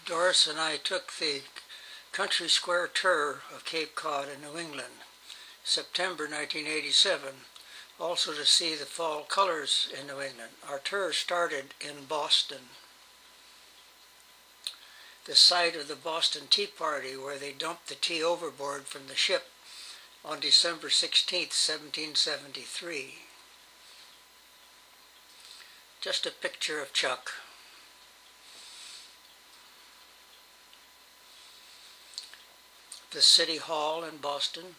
Doris and I took the country square tour of Cape Cod in New England, September 1987, also to see the fall colors in New England. Our tour started in Boston, the site of the Boston Tea Party, where they dumped the tea overboard from the ship on December 16, 1773. Just a picture of Chuck. The City Hall in Boston.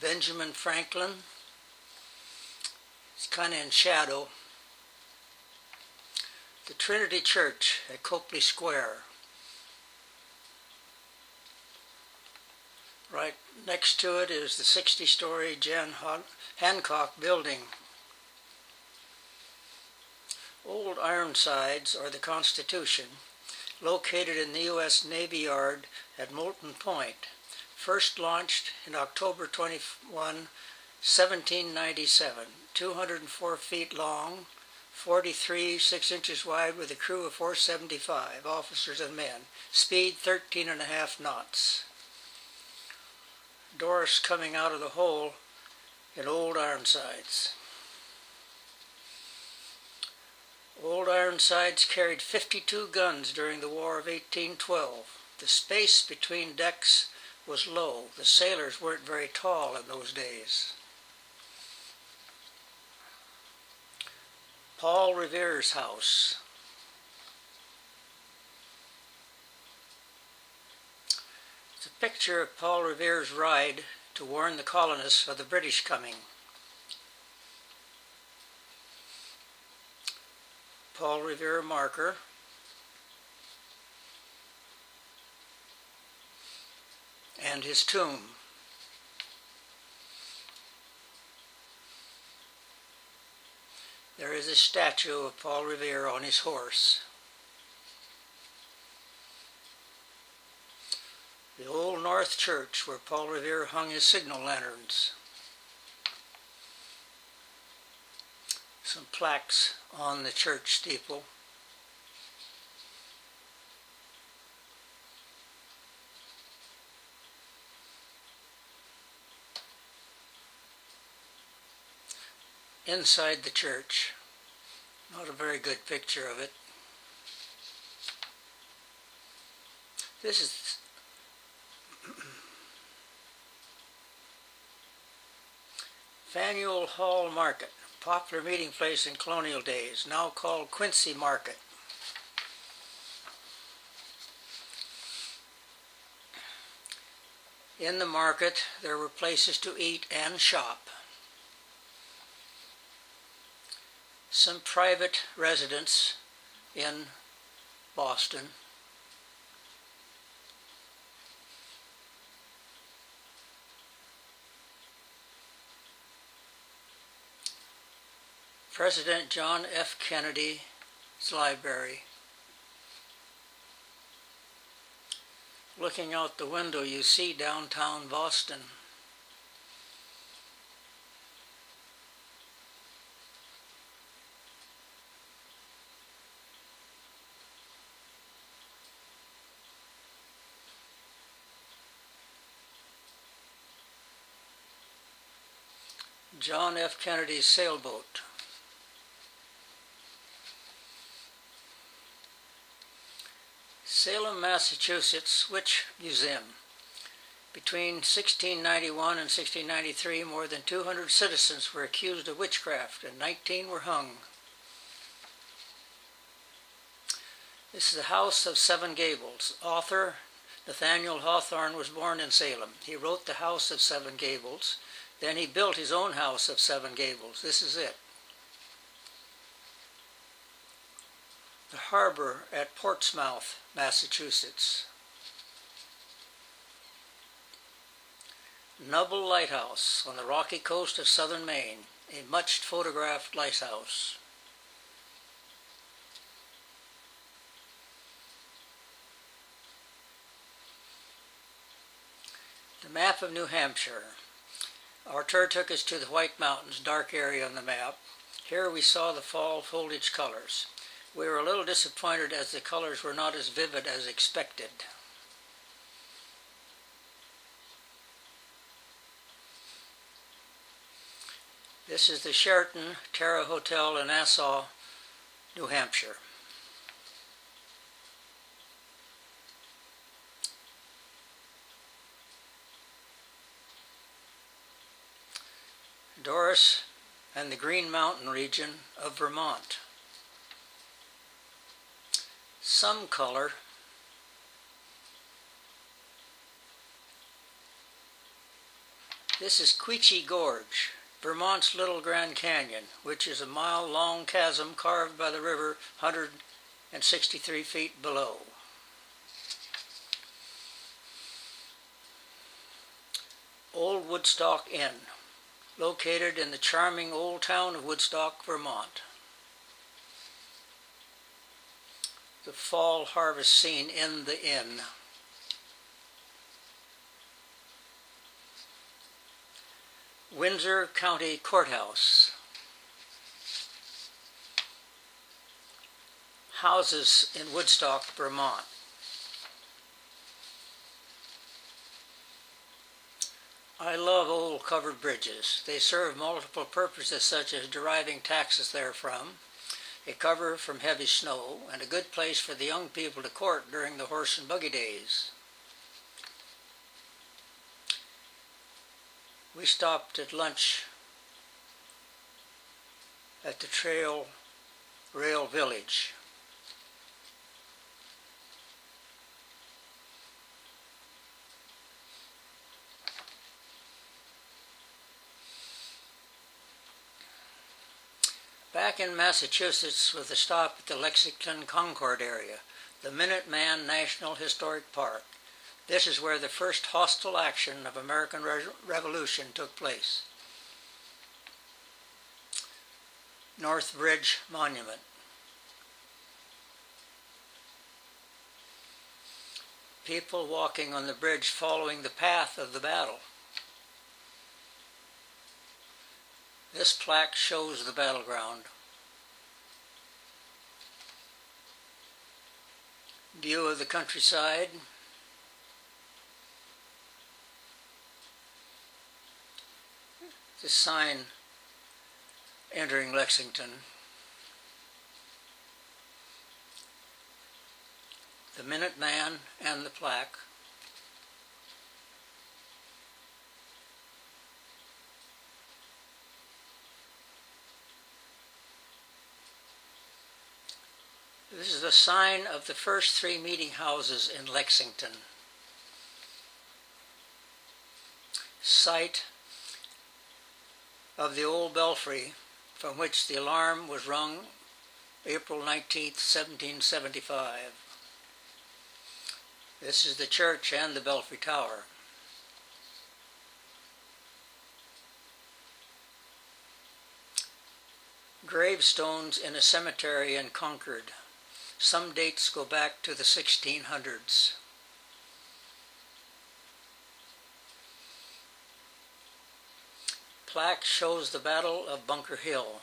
Benjamin Franklin. It's kind of in shadow. The Trinity Church at Copley Square. Right next to it is the 60-story John Hancock building. Old Ironsides, or the Constitution, located in the U.S. Navy Yard at Moulton Point, first launched in October 21, 1797, 204 feet long, 43, 6 inches wide, with a crew of 475 officers and men, speed 13.5 knots. Doris coming out of the hole in Old Ironsides. Old Ironsides carried 52 guns during the War of 1812. The space between decks was low. The sailors weren't very tall in those days. Paul Revere's house. It's a picture of Paul Revere's ride to warn the colonists of the British coming. Paul Revere marker. And his tomb. There is a statue of Paul Revere on his horse. The Old North Church, where Paul Revere hung his signal lanterns. Some plaques on the church steeple. Inside the church, not a very good picture of it. This is Faneuil Hall Market, a popular meeting place in colonial days, now called Quincy Market. In the market, there were places to eat and shop. Some private residence in Boston. President John F. Kennedy's library. Looking out the window, you see downtown Boston. John F. Kennedy's sailboat. Salem, Massachusetts Witch Museum. Between 1691 and 1693, more than 200 citizens were accused of witchcraft, and 19 were hung. This is the House of Seven Gables. Author Nathaniel Hawthorne was born in Salem. He wrote The House of Seven Gables. Then he built his own House of Seven Gables. This is it. The harbor at Portsmouth, Massachusetts. Nubble Lighthouse on the rocky coast of southern Maine, a much photographed lighthouse. The map of New Hampshire. Our tour took us to the White Mountains, dark area on the map. Here we saw the fall foliage colors. We were a little disappointed as the colors were not as vivid as expected. This is the Sheraton Terra Hotel in Nassau, New Hampshire. Doris and the Green Mountain region of Vermont. Some color. This is Quechee Gorge, Vermont's Little Grand Canyon, which is a mile-long chasm carved by the river 163 feet below. Old Woodstock Inn, located in the charming old town of Woodstock, Vermont. The fall harvest scene in the inn. Windsor County Courthouse. Houses in Woodstock, Vermont. I love old covered bridges. They serve multiple purposes such as deriving taxes therefrom, a cover from heavy snow, and a good place for the young people to court during the horse and buggy days. We stopped at lunch at the Trail Rail Village. Back in Massachusetts with a stop at the Lexington Concord area, the Minuteman National Historic Park. This is where the first hostile action of American Revolution took place. North Bridge Monument. People walking on the bridge following the path of the battle. This plaque shows the battleground. View of the countryside. This sign entering Lexington. The Minuteman and the plaque. This is the sign of the first 3 meeting houses in Lexington. Site of the old belfry from which the alarm was rung April 19, 1775. This is the church and the belfry tower. Gravestones in a cemetery in Concord. Some dates go back to the 1600s. Plaque shows the Battle of Bunker Hill.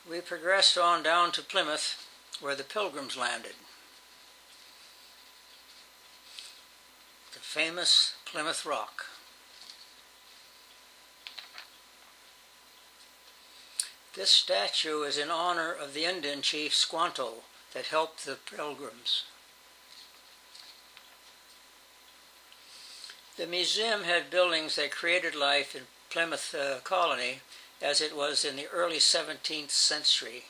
We progressed on down to Plymouth, where the Pilgrims landed. The famous Plymouth Rock. This statue is in honor of the Indian chief Squanto that helped the Pilgrims. The museum had buildings that created life in Plymouth colony as it was in the early 17th century.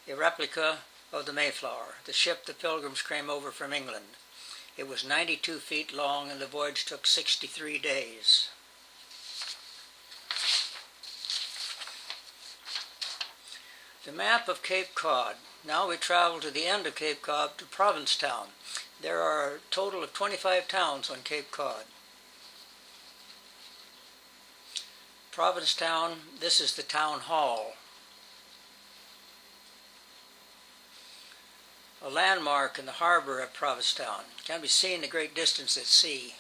A replica of the Mayflower, the ship the Pilgrims came over from England. It was 92 feet long and the voyage took 63 days. The map of Cape Cod. Now we travel to the end of Cape Cod to Provincetown. There are a total of 25 towns on Cape Cod. Provincetown, this is the town hall. a landmark in the harbor of Provincetown. It can be seen a great distance at sea.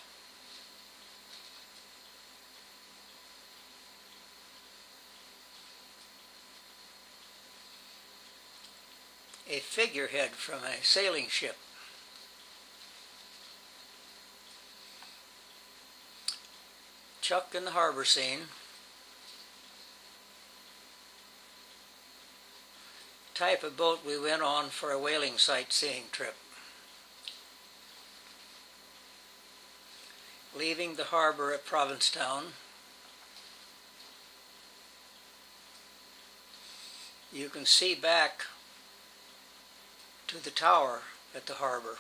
A figurehead from a sailing ship. Chuck in the harbor scene. Type of boat we went on for a whaling sightseeing trip. Leaving the harbor at Provincetown, you can see back to the tower at the harbor.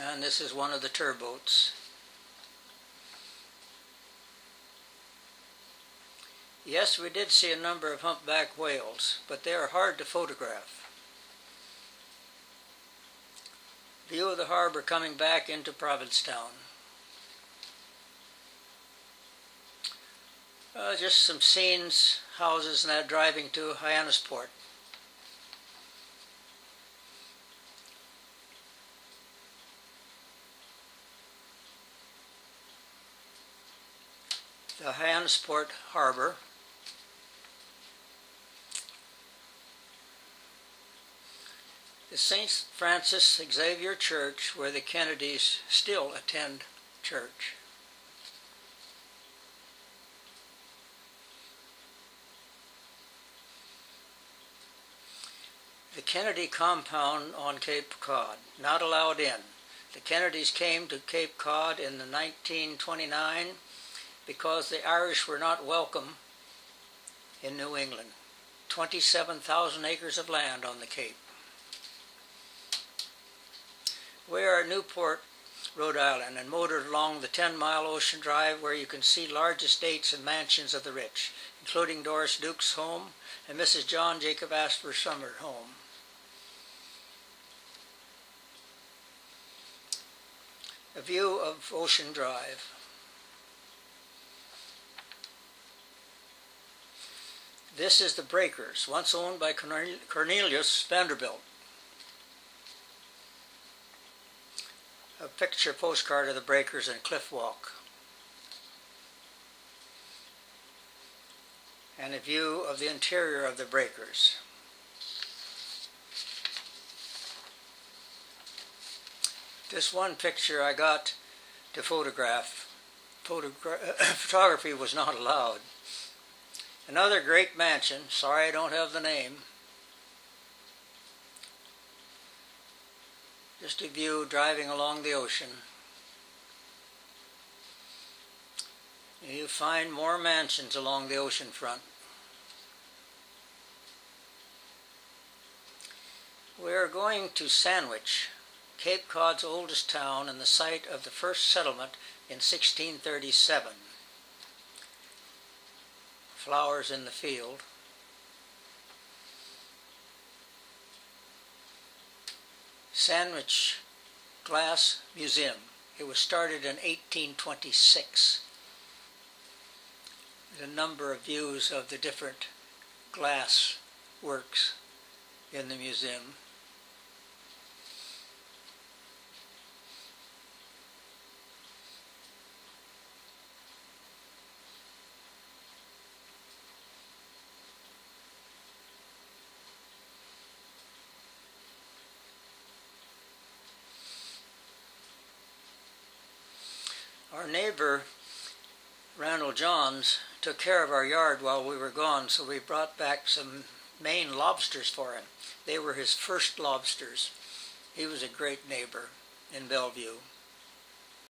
And this is one of the turboats. Yes, we did see a number of humpback whales, but they are hard to photograph. View of the harbor coming back into Provincetown. Just some scenes, houses, and that driving to Hyannisport. The Hyannisport Harbor. The St. Francis Xavier Church, where the Kennedys still attend church. The Kennedy compound on Cape Cod, not allowed in. The Kennedys came to Cape Cod in 1929 because the Irish were not welcome in New England. 27,000 acres of land on the Cape. We are at Newport, Rhode Island, and motored along the 10-mile Ocean Drive where you can see large estates and mansions of the rich, including Doris Duke's home and Mrs. John Jacob Astor's summer home. A view of Ocean Drive. This is the Breakers, once owned by Cornelius Vanderbilt. A picture postcard of the Breakers and Cliff Walk. And a view of the interior of the Breakers. This one picture I got to photograph. Photography was not allowed. Another great mansion, sorry I don't have the name. Just a view driving along the ocean. You find more mansions along the ocean front. We are going to Sandwich, Cape Cod's oldest town and the site of the first settlement in 1637. Flowers in the field. Sandwich Glass Museum. It was started in 1826. There's a number of views of the different glass works in the museum. Our neighbor, Randall Johns, took care of our yard while we were gone, so we brought back some Maine lobsters for him. They were his first lobsters. He was a great neighbor in Bellevue.